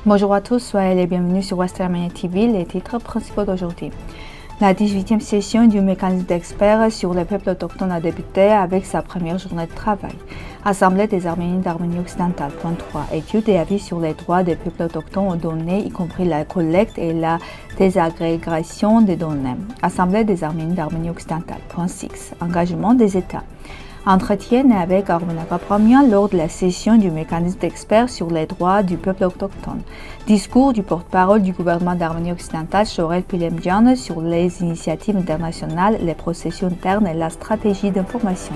Bonjour à tous, soyez les bienvenus sur Western Armenia TV, les titres principaux d'aujourd'hui. La 18e session du mécanisme d'experts sur les peuples autochtones a débuté avec sa première journée de travail. Assemblée des Arméniens d'Arménie occidentale, point 3. Études et avis sur les droits des peuples autochtones aux données, y compris la collecte et la désagrégation des données. Assemblée des Arméniens d'Arménie occidentale, point 6. Engagement des États. Entretien avec Armena Kapramian lors de la session du mécanisme d'experts sur les droits du peuple autochtone. Discours du porte-parole du gouvernement d'Arménie occidentale, Shorel Pilemdjian, sur les initiatives internationales, les processus internes et la stratégie d'information.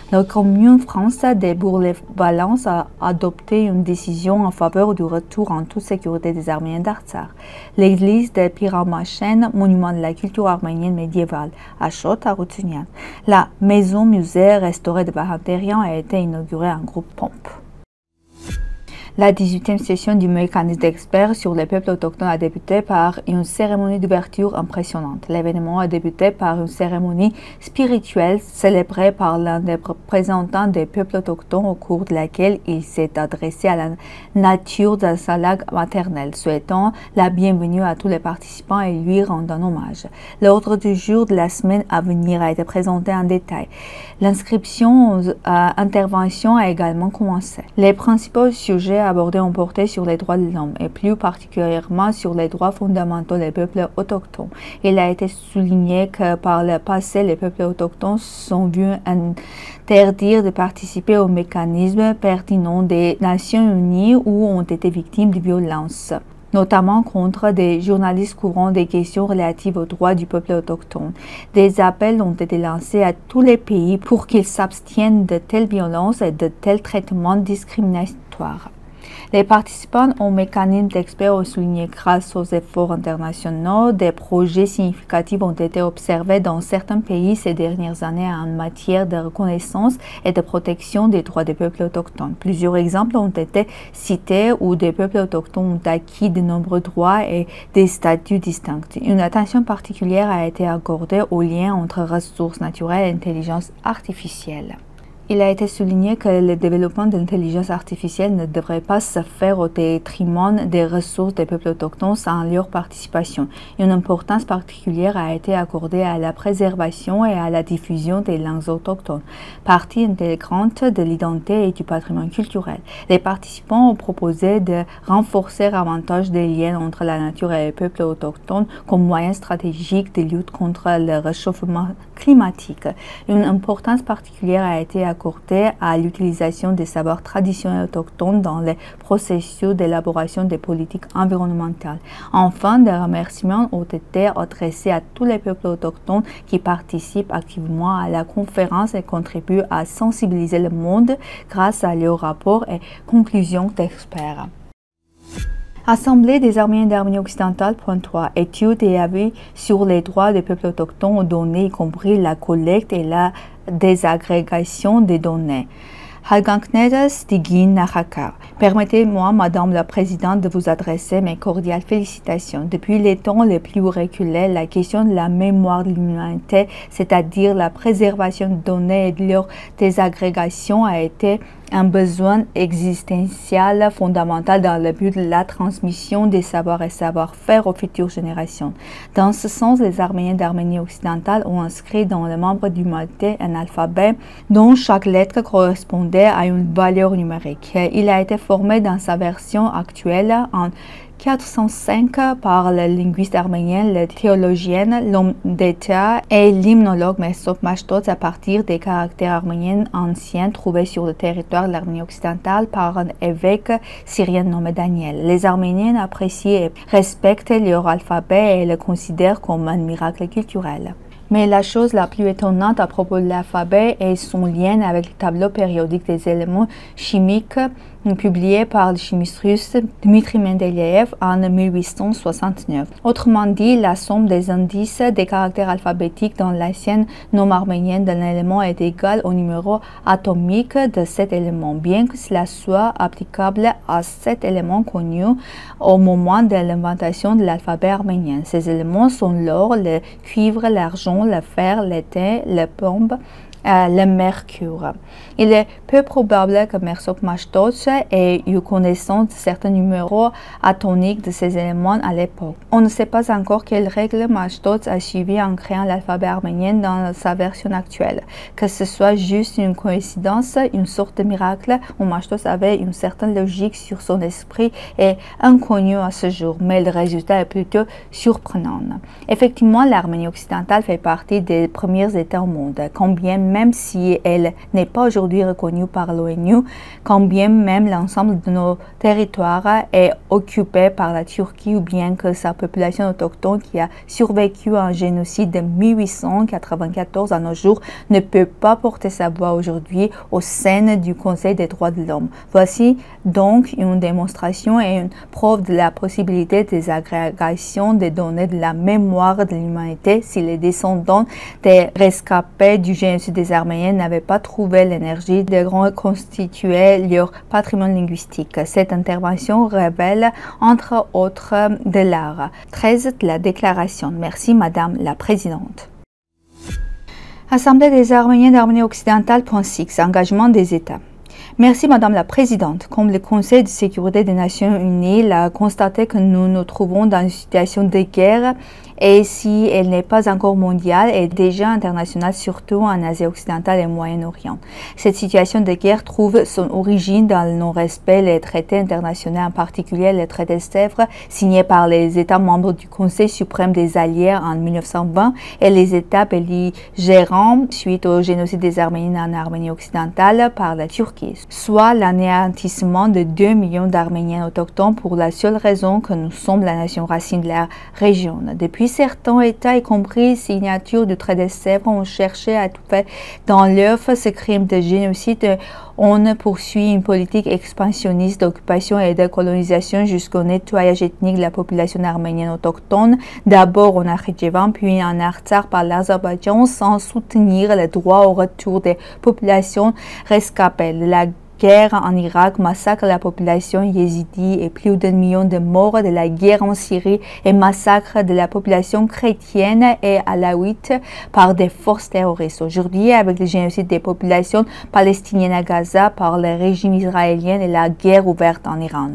La commune France des Bourg-les-Valence a adopté une décision en faveur du retour en toute sécurité des Arméniens d'Artsakh. L'église de Piramachen, monument de la culture arménienne médiévale, à Chot, à Routunian. La maison-musée restaurée de Bahatérian a été inaugurée en groupe pompe. La 18e session du mécanisme d'experts sur les peuples autochtones a débuté par une cérémonie d'ouverture impressionnante. L'événement a débuté par une cérémonie spirituelle célébrée par l'un des représentants des peuples autochtones au cours de laquelle il s'est adressé à la nature dans sa langue maternelle, souhaitant la bienvenue à tous les participants et lui rendant hommage. L'ordre du jour de la semaine à venir a été présenté en détail. L'inscription à intervention a également commencé. Les principaux sujets abordés ont porté sur les droits de l'homme et plus particulièrement sur les droits fondamentaux des peuples autochtones. Il a été souligné que par le passé, les peuples autochtones sont vus interdire de participer aux mécanismes pertinents des Nations Unies ou ont été victimes de violences, notamment contre des journalistes courant des questions relatives aux droits du peuple autochtone. Des appels ont été lancés à tous les pays pour qu'ils s'abstiennent de telles violences et de tels traitements discriminatoires. Les participants au mécanisme d'experts ont souligné grâce aux efforts internationaux, des projets significatifs ont été observés dans certains pays ces dernières années en matière de reconnaissance et de protection des droits des peuples autochtones. Plusieurs exemples ont été cités où des peuples autochtones ont acquis de nombreux droits et des statuts distincts. Une attention particulière a été accordée au lien entre ressources naturelles et intelligence artificielle. Il a été souligné que le développement de l'intelligence artificielle ne devrait pas se faire au détriment des ressources des peuples autochtones sans leur participation. Une importance particulière a été accordée à la préservation et à la diffusion des langues autochtones, partie intégrante de l'identité et du patrimoine culturel. Les participants ont proposé de renforcer davantage des liens entre la nature et les peuples autochtones comme moyen stratégique de lutte contre le réchauffement climatique. Une importance particulière a été accordée à l'utilisation des savoirs traditionnels autochtones dans les processus d'élaboration des politiques environnementales. Enfin, des remerciements ont été adressés à tous les peuples autochtones qui participent activement à la conférence et contribuent à sensibiliser le monde grâce à leurs rapports et conclusions d'experts. Assemblée des Arméniens d'Arménie occidentale, point 3. Études et avis sur les droits des peuples autochtones aux données, y compris la collecte et la désagrégation des données. Permettez-moi, Madame la Présidente, de vous adresser mes cordiales félicitations. Depuis les temps les plus reculés, la question de la mémoire de l'humanité, c'est-à-dire la préservation de données et de leur désagrégation, a été un besoin existentiel fondamental dans le but de la transmission des savoirs et savoir-faire aux futures générations. Dans ce sens, les Arméniens d'Arménie occidentale ont inscrit dans les membres de l'humanité un alphabet dont chaque lettre correspondait à une valeur numérique. Il a été formé dans sa version actuelle en 405 par le linguiste arménien, le théologien, l'homme d'État et l'hymnologue Mesop Mashtots à partir des caractères arméniens anciens trouvés sur le territoire de l'Arménie occidentale par un évêque syrien nommé Daniel. Les Arméniens apprécient et respectent leur alphabet et le considèrent comme un miracle culturel. Mais la chose la plus étonnante à propos de l'alphabet est son lien avec le tableau périodique des éléments chimiques publié par le chimiste russe Dmitri Mendeleïev en 1869. Autrement dit, la somme des indices des caractères alphabétiques dans l'ancienne norme arménienne d'un élément est égale au numéro atomique de cet élément, bien que cela soit applicable à cet élément connu au moment de l'invention de l'alphabet arménien. Ces éléments sont l'or, le cuivre, l'argent, le fer, l'étain, le plomb, le mercure. Il est peu probable que Mersault-Mastotz ait eu connaissance de certains numéros atoniques de ces éléments à l'époque. On ne sait pas encore quelles règles Mastotz a suivies en créant l'alphabet arménien dans sa version actuelle. Que ce soit juste une coïncidence, une sorte de miracle, où Mastotz avait une certaine logique sur son esprit est inconnu à ce jour, mais le résultat est plutôt surprenant. Effectivement, l'Arménie occidentale fait partie des premiers États au monde, combien même si elle n'est pas aujourd'hui reconnue par l'ONU, quand bien même l'ensemble de nos territoires est occupé par la Turquie ou bien que sa population autochtone qui a survécu à un génocide de 1894 à nos jours ne peut pas porter sa voix aujourd'hui au sein du Conseil des droits de l'homme. Voici donc une démonstration et une preuve de la possibilité des agrégations des données de la mémoire de l'humanité si les descendants des rescapés du génocide des Arméniens n'avaient pas trouvé l'énergie de reconstituer leur patrimoine linguistique. Cette intervention révèle, entre autres, de l'art. 13 de la déclaration. Merci, Madame la Présidente. Assemblée des Arméniens d'Arménie occidentale, point 6. Engagement des États. Merci, Madame la Présidente. Comme le Conseil de sécurité des Nations Unies l'a constaté que nous nous trouvons dans une situation de guerre et si elle n'est pas encore mondiale, elle est déjà internationale, surtout en Asie occidentale et au Moyen-Orient. Cette situation de guerre trouve son origine dans le non-respect des traités internationaux, en particulier le traité de Sèvres, signé par les États membres du Conseil suprême des Alliés en 1920 et les États belligérants suite au génocide des Arméniens en Arménie occidentale par la Turquie, soit l'anéantissement de 2 millions d'Arméniens autochtones pour la seule raison que nous sommes la nation racine de la région. Depuis certains États, y compris signature du traité de Sèvres, ont cherché à tout faire dans l'œuf ce crime de génocide. On poursuit une politique expansionniste d'occupation et de colonisation jusqu'au nettoyage ethnique de la population arménienne autochtone, d'abord en Nakhitchevan puis en Artsakh par l'Azerbaïdjan, sans soutenir le droit au retour des populations rescapées. La guerre en Irak massacre la population yézidi et plus d'un million de morts, de la guerre en Syrie et massacre de la population chrétienne et alaouite par des forces terroristes. Aujourd'hui, avec le génocide des populations palestiniennes à Gaza par le régime israélien et la guerre ouverte en Iran.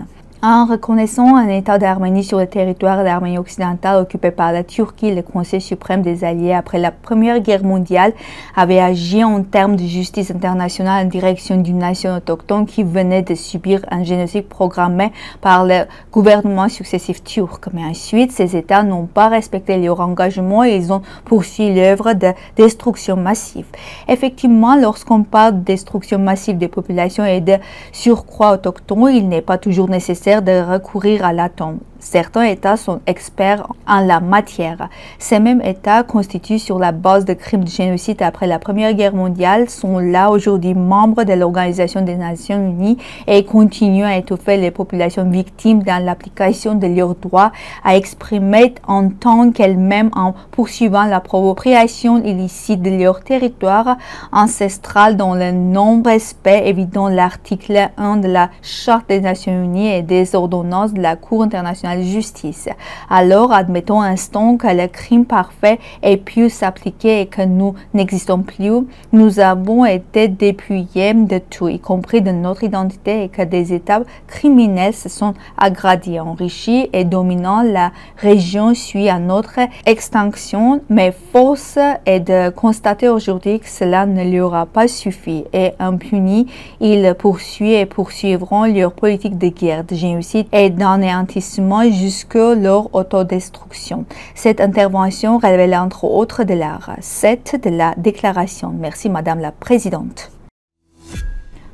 En reconnaissant un État d'Arménie sur le territoire de l'Arménie occidentale occupé par la Turquie, le Conseil suprême des Alliés, après la Première Guerre mondiale, avait agi en termes de justice internationale en direction d'une nation autochtone qui venait de subir un génocide programmé par le gouvernement successif turc. Mais ensuite, ces États n'ont pas respecté leur engagement et ils ont poursuivi l'œuvre de destruction massive. Effectivement, lorsqu'on parle de destruction massive des populations et de surcroît autochtones, il n'est pas toujours nécessaire de recourir à l'atome. Certains États sont experts en la matière. Ces mêmes États, constitués sur la base de crimes de génocide après la Première Guerre mondiale, sont là aujourd'hui membres de l'Organisation des Nations Unies et continuent à étouffer les populations victimes dans l'application de leurs droits à exprimer en tant qu'elles-mêmes en poursuivant l'appropriation illicite de leur territoire ancestral dans le non-respect évident de l'article 1 de la Charte des Nations Unies et des ordonnances de la Cour internationale de justice. Alors, admettons un instant que le crime parfait ait pu s'appliquer et que nous n'existons plus. Nous avons été dépouillés de tout, y compris de notre identité, et que des États criminels se sont agrandis, enrichis et dominant la région suit à notre extinction. Mais force est de constater aujourd'hui que cela ne leur a pas suffi et impunis, ils poursuivent et poursuivront leur politique de guerre, de génocide et d'anéantissement jusqu'à leur autodestruction. Cette intervention révèle entre autres de l'art. 7 de la déclaration. Merci, Madame la Présidente.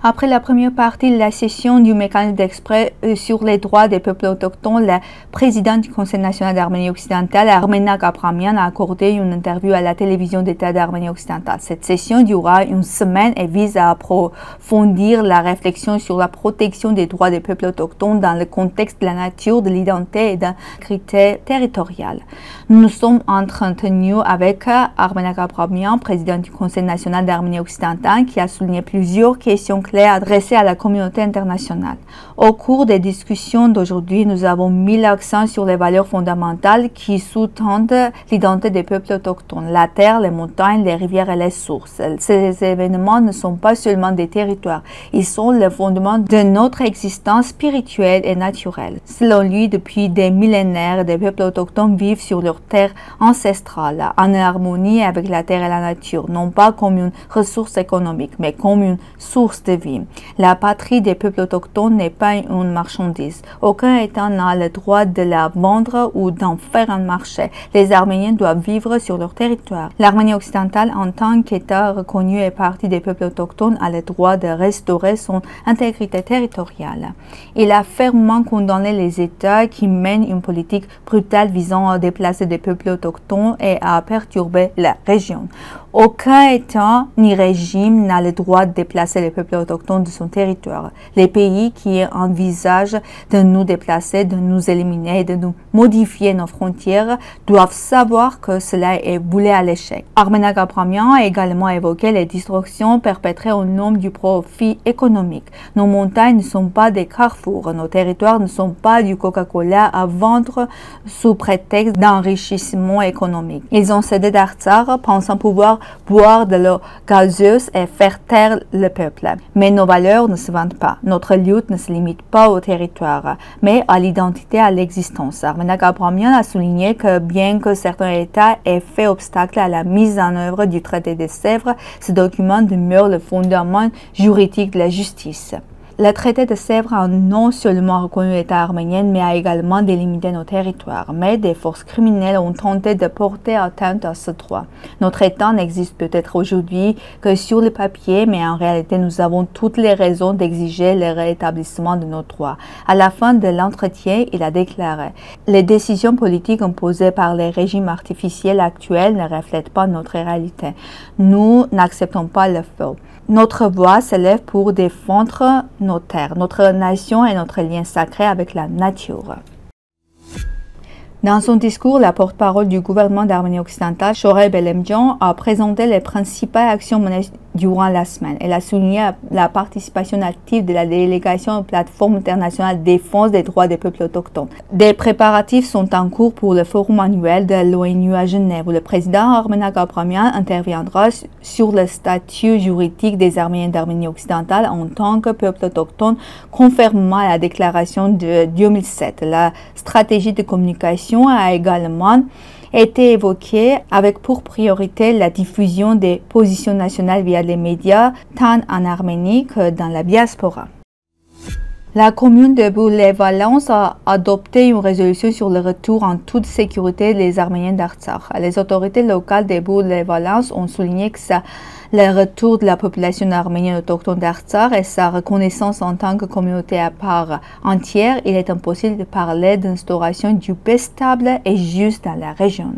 Après la première partie de la session du mécanisme d'exprès sur les droits des peuples autochtones, la présidente du Conseil national d'Arménie occidentale, Armena Gabramian, a accordé une interview à la télévision d'État d'Arménie occidentale. Cette session durera une semaine et vise à approfondir la réflexion sur la protection des droits des peuples autochtones dans le contexte de la nature, de l'identité et d'un critère territorial. Nous nous sommes entretenus avec Armena Gabramian, présidente du Conseil national d'Arménie occidentale, qui a souligné plusieurs questions clé adressée à la communauté internationale. Au cours des discussions d'aujourd'hui, nous avons mis l'accent sur les valeurs fondamentales qui sous-tendent l'identité des peuples autochtones, la terre, les montagnes, les rivières et les sources. Ces événements ne sont pas seulement des territoires, ils sont le fondement de notre existence spirituelle et naturelle. Selon lui, depuis des millénaires, des peuples autochtones vivent sur leur terre ancestrale, en harmonie avec la terre et la nature, non pas comme une ressource économique, mais comme une source de vie. La patrie des peuples autochtones n'est pas une marchandise. Aucun État n'a le droit de la vendre ou d'en faire un marché. Les Arméniens doivent vivre sur leur territoire. L'Arménie occidentale, en tant qu'État reconnu et partie des peuples autochtones, a le droit de restaurer son intégrité territoriale. Il a fermement condamné les États qui mènent une politique brutale visant à déplacer des peuples autochtones et à perturber la région. Aucun État ni régime n'a le droit de déplacer les peuples autochtones de son territoire. Les pays qui envisagent de nous déplacer, de nous éliminer, de nous modifier nos frontières doivent savoir que cela est voué à l'échec. Armenak Abramian a également évoqué les destructions perpétrées au nom du profit économique. Nos montagnes ne sont pas des carrefours, nos territoires ne sont pas du Coca-Cola à vendre sous prétexte d'enrichissement économique. Ils ont cédé d'Artsakh pensant pouvoir boire de l'eau gazeuse et faire taire le peuple. Mais nos valeurs ne se vendent pas. Notre lutte ne se limite pas au territoire, mais à l'identité, à l'existence. Armenak Abramian a souligné que bien que certains États aient fait obstacle à la mise en œuvre du traité de Sèvres, ce document demeure le fondement juridique de la justice. Le traité de Sèvres a non seulement reconnu l'État arménien, mais a également délimité nos territoires. Mais des forces criminelles ont tenté de porter atteinte à ce droit. Notre État n'existe peut-être aujourd'hui que sur le papier, mais en réalité, nous avons toutes les raisons d'exiger le rétablissement de nos droits. À la fin de l'entretien, il a déclaré « Les décisions politiques imposées par les régimes artificiels actuels ne reflètent pas notre réalité. Nous n'acceptons pas le faux. Notre voix s'élève pour défendre nos terres, notre nation et notre lien sacré avec la nature. » Dans son discours, la porte-parole du gouvernement d'Arménie occidentale, Shoaib Elimjan, a présenté les principales actions menées durant la semaine. Elle a souligné la participation active de la délégation aux plateformes internationales de défense des droits des peuples autochtones. Des préparatifs sont en cours pour le forum annuel de l'ONU à Genève, où le président Armenak Abramian interviendra sur le statut juridique des Arméniens d'Arménie occidentale en tant que peuple autochtone, conformément à la déclaration de 2007. La stratégie de communication a également été évoquée avec pour priorité la diffusion des positions nationales via les médias, tant en Arménie que dans la diaspora. La commune de Boulay-Valence a adopté une résolution sur le retour en toute sécurité des Arméniens d'Artsakh. Les autorités locales de Boulay-Valence ont souligné que le retour de la population arménienne autochtone d'Artsakh et sa reconnaissance en tant que communauté à part entière, il est impossible de parler d'instauration d'une paix stable et juste dans la région.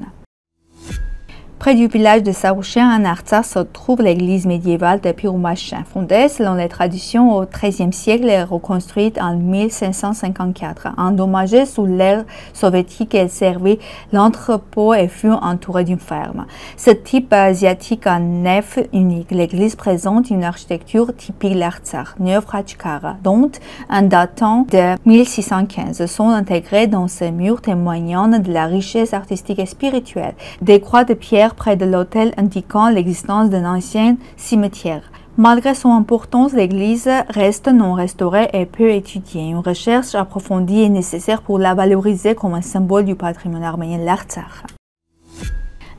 Près du village de Saouchen, en Artsakh, se trouve l'église médiévale de Pirumachin, fondée selon les traditions au XIIIe siècle et reconstruite en 1554. Endommagée sous l'ère soviétique, elle servait l'entrepôt et fut entourée d'une ferme. Ce type asiatique en nef unique, l'église présente une architecture typique l'Artsakh, Neuf-Rajkara, dont un datant de 1615 sont intégrés dans ces murs témoignant de la richesse artistique et spirituelle. Des croix de pierre près de l'autel indiquant l'existence d'un ancien cimetière. Malgré son importance, l'église reste non restaurée et peu étudiée. Une recherche approfondie est nécessaire pour la valoriser comme un symbole du patrimoine arménien de l'Artsakh.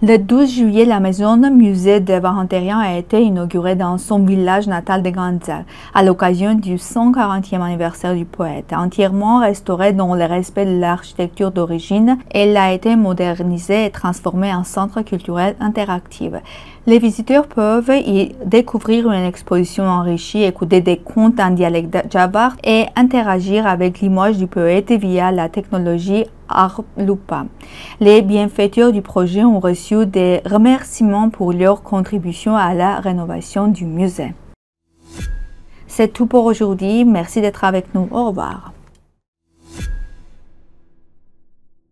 Le 12 juillet, la maison musée de Vahanterian a été inaugurée dans son village natal de Gandzal, à l'occasion du 140e anniversaire du poète. Entièrement restaurée dans le respect de l'architecture d'origine, elle a été modernisée et transformée en centre culturel interactif. Les visiteurs peuvent y découvrir une exposition enrichie, écouter des contes en dialecte javar et interagir avec l'image du poète via la technologie Arlupa. Les bienfaiteurs du projet ont reçu des remerciements pour leur contribution à la rénovation du musée. C'est tout pour aujourd'hui. Merci d'être avec nous. Au revoir.